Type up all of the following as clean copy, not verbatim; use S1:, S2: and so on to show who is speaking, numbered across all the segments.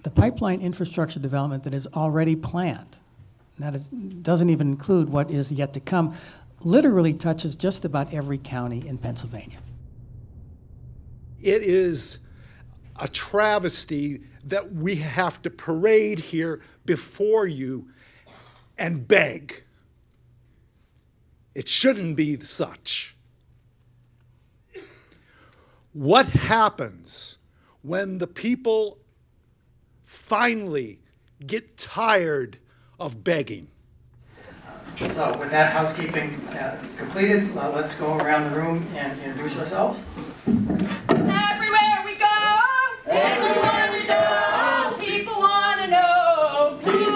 S1: The pipeline infrastructure development that is already planned, doesn't even include what is yet to come, literally touches just about every county in Pennsylvania.
S2: It is a travesty that we have to parade here before you and beg. It shouldn't be such. What happens when the people finally get tired of begging?
S1: So with that housekeeping completed, let's go around the room and introduce ourselves.
S3: Everywhere we go, everywhere we go, people want to know, who we are,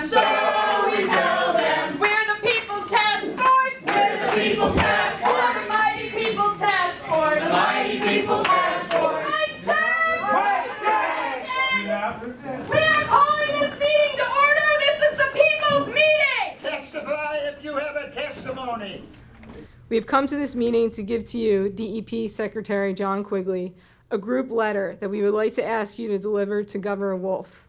S3: so we tell them, we're the people's task force, the mighty people's task force, We are calling this meeting to order. This is the people's meeting.
S4: Testify if you have a testimony.
S5: We have come to this meeting to give to you, DEP Secretary John Quigley, a group letter that we would like to ask you to deliver to Governor Wolf.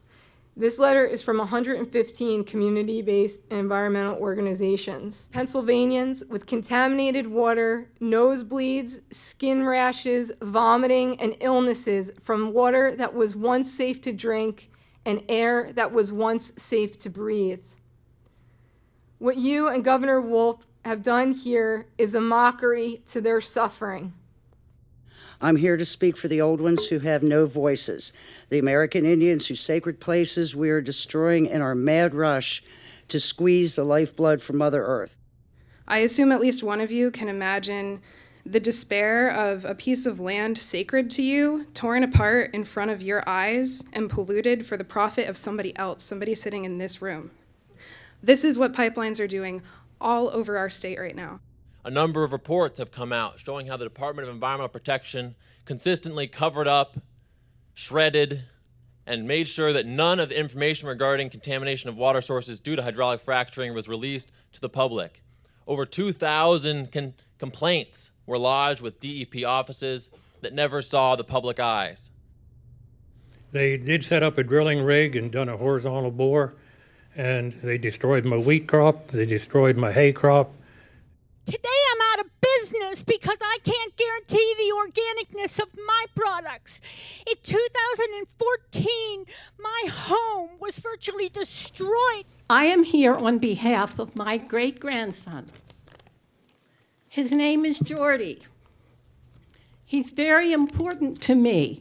S5: This letter is from 115 community-based environmental organizations. Pennsylvanians with contaminated water, nosebleeds, skin rashes, vomiting, and illnesses from water that was once safe to drink and air that was once safe to breathe. What you and Governor Wolf have done here is a mockery to their suffering.
S6: I'm here to speak for the old ones who have no voices, the American Indians whose sacred places we are destroying in our mad rush to squeeze the lifeblood from Mother Earth.
S7: I assume at least one of you can imagine the despair of a piece of land sacred to you, torn apart in front of your eyes and polluted for the profit of somebody else, somebody sitting in this room. This is what pipelines are doing all over our state right now.
S8: A number of reports have come out showing how the Department of Environmental Protection consistently covered up, shredded, and made sure that none of the information regarding contamination of water sources due to hydraulic fracturing was released to the public. Over 2,000 complaints were lodged with DEP offices that never saw the public eyes.
S9: They did set up a drilling rig and done a horizontal bore, and they destroyed my wheat crop, they destroyed my hay crop.
S10: Today I'm out of business because I can't guarantee the organicness of my products. In 2014, my home was virtually destroyed.
S11: I am here on behalf of my great-grandson. His name is Jordy. He's very important to me.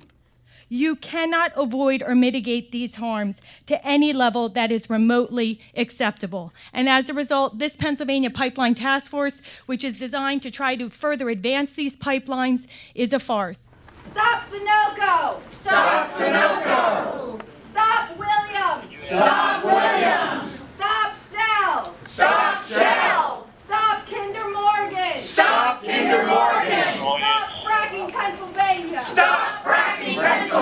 S12: You cannot avoid or mitigate these harms to any level that is remotely acceptable. And as a result, this Pennsylvania Pipeline Task Force, which is designed to try to further advance these pipelines, is a farce.
S3: Stop Sunoco.
S4: Stop Sunoco.
S3: Stop Williams.
S4: Stop Williams.
S3: Stop Shell.
S4: Stop Shell.
S3: Stop Kinder Morgan.
S4: Stop Kinder Morgan.
S3: Stop fracking Pennsylvania.
S4: Stop fracking Pennsylvania.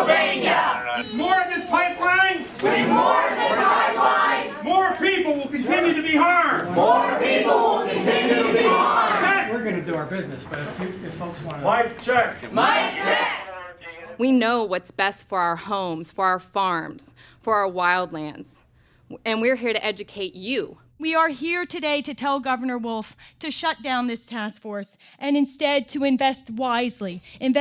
S13: With more of this pipeline,
S4: With more of this pipeline,
S13: more people will continue to be harmed.
S4: more people will continue to be harmed.
S1: We're going to do our business, but if folks want to...
S13: Mic check.
S4: Mic check.
S7: We know what's best for our homes, for our farms, for our wildlands. And we're here to educate you.
S12: We are here today to tell Governor Wolf to shut down this task force and instead to invest wisely in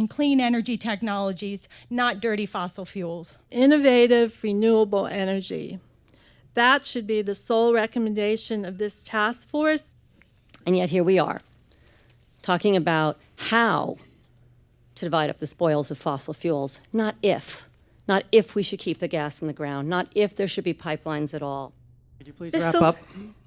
S12: clean energy technologies, not dirty fossil fuels.
S14: Innovative, renewable energy. That should be the sole recommendation of this task force.
S15: And yet here we are, talking about how to divide up the spoils of fossil fuels, not if we should keep the gas in the ground, not if there should be pipelines at all.
S1: Could you please wrap up?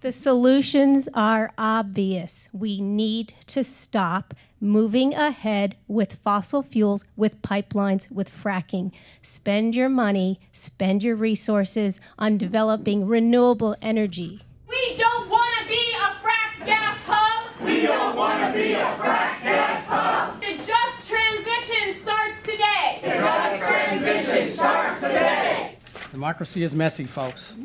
S10: The solutions are obvious. We need to stop moving ahead with fossil fuels, with pipelines, with fracking. Spend your money, spend your resources on developing renewable energy.
S3: We don't want to be a fracked gas hub.
S4: We don't want to be a frack gas hub.
S3: The just transition starts today.
S4: The just transition starts today.
S1: Democracy is messy, folks.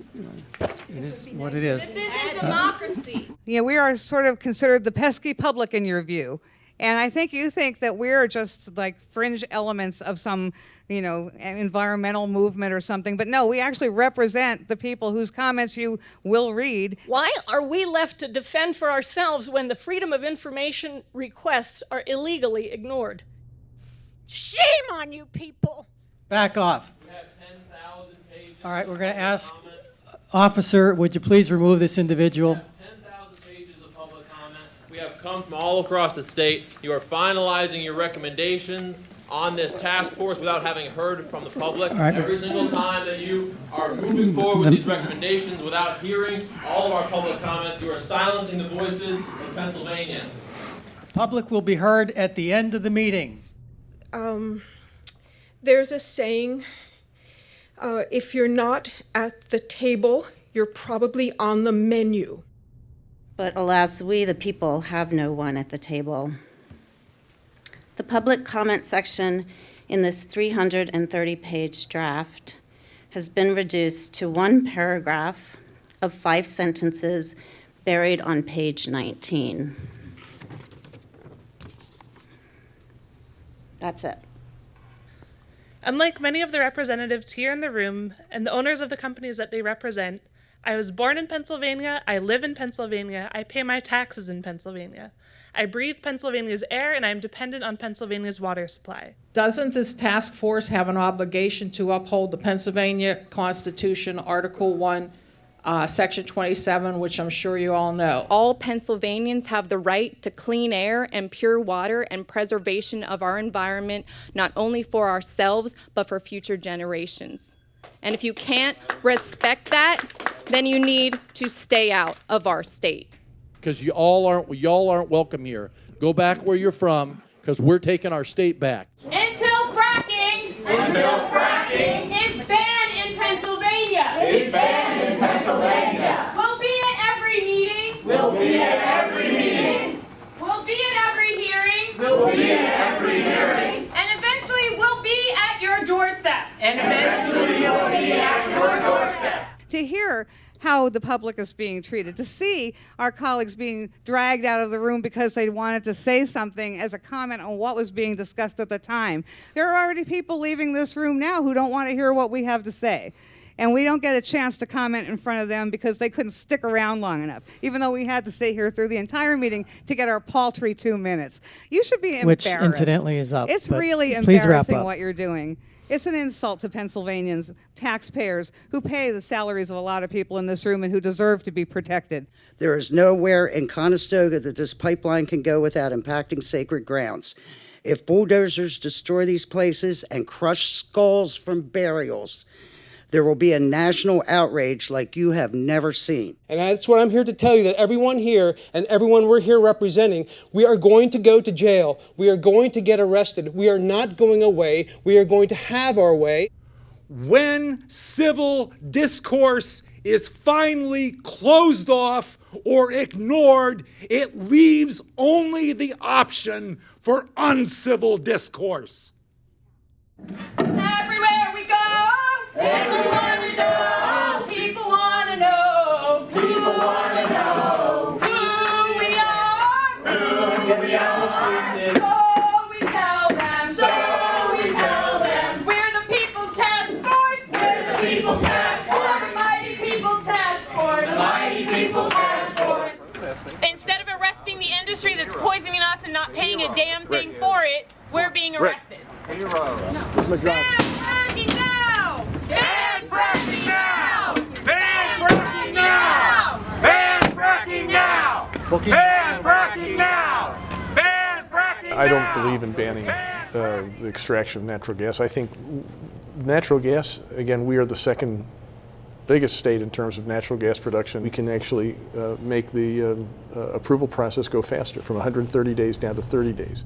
S1: It is what it is.
S3: This isn't democracy.
S16: You know, we are sort of considered the pesky public in your view. And I think you think that we're just like fringe elements of some, you know, environmental movement or something. But no, we actually represent the people whose comments you will read.
S17: Why are we left to defend for ourselves when the freedom of information requests are illegally ignored?
S11: Shame on you people.
S1: Back off. All right, we're going to ask, officer, would you please remove this individual?
S8: 10,000 pages of public comment. We have come from all across the state. You are finalizing your recommendations on this task force without having heard from the public.
S1: Right.
S8: Every single time that you are moving forward with these recommendations without hearing all of our public comments, you are silencing the voices of Pennsylvania.
S1: Public will be heard at the end of the meeting.
S17: There's a saying, if you're not at the table, you're probably on the menu.
S18: But alas, we, the people, have no one at the table. The public comment section in this 330-page draft has been reduced to one paragraph of 5 sentences buried on page 19. That's it.
S19: Unlike many of the representatives here in the room and the owners of the companies that they represent, I was born in Pennsylvania, I live in Pennsylvania, I pay my taxes in Pennsylvania. I breathe Pennsylvania's air, and I'm dependent on Pennsylvania's water supply.
S20: Doesn't this task force have an obligation to uphold the Pennsylvania Constitution, Article 1, Section 27, which I'm sure you all know?
S21: All Pennsylvanians have the right to clean air and pure water and preservation of our environment, not only for ourselves, but for future generations. And if you can't respect that, then you need to stay out of our state.
S22: Because y'all aren't welcome here. Go back where you're from, because we're taking our state back.
S3: Until fracking is banned in Pennsylvania.
S4: It's banned in Pennsylvania.
S3: We'll be at every meeting.
S4: We'll be at every meeting.
S3: We'll be at every hearing.
S4: We'll be at every hearing.
S3: And eventually we'll be at your doorstep.
S4: And eventually you'll be at your doorstep.
S16: To hear how the public is being treated, to see our colleagues being dragged out of the room because they wanted to say something as a comment on what was being discussed at the time. There are already people leaving this room now who don't want to hear what we have to say. And we don't get a chance to comment in front of them because they couldn't stick around long enough, even though we had to stay here through the entire meeting to get our paltry 2 minutes. You should be embarrassed.
S1: Which incidentally is up.
S16: It's
S1: but
S16: really
S1: please wrap
S16: embarrassing
S1: up.
S16: what you're doing. It's an insult to Pennsylvanians, taxpayers, who pay the salaries of a lot of people in this room and who deserve to be protected.
S6: There is nowhere in Conestoga that this pipeline can go without impacting sacred grounds. If bulldozers destroy these places and crush skulls from burials, there will be a national outrage like you have never seen.
S23: And that's what I'm here to tell you, that everyone here and everyone we're here representing, we are going to go to jail. We are going to get arrested. We are not going away. We are going to have our way.
S2: When civil discourse is finally closed off or ignored, it leaves only the option for uncivil discourse.
S3: Everywhere we go.
S4: Everywhere we go.
S3: People want to know.
S4: People want to know
S3: who we are.
S4: Who we are.
S3: So we tell them.
S4: So we tell them.
S3: We're the People's Task Force.
S4: We're the People's Task Force.
S3: The Mighty People's Task Force.
S4: The Mighty People's Task Force.
S3: Instead of arresting the industry that's poisoning us and not paying a damn thing for it, we're being arrested.
S23: Where's my driver?
S3: Fracking now!
S4: Ban fracking now!
S13: Ban fracking now! Ban fracking now! Ban fracking now! Ban fracking now!
S24: I don't believe in banning the extraction of natural gas. I think natural gas, again, we are the second biggest state in terms of natural gas production. We can actually make the approval process go faster from 130 days down to 30 days.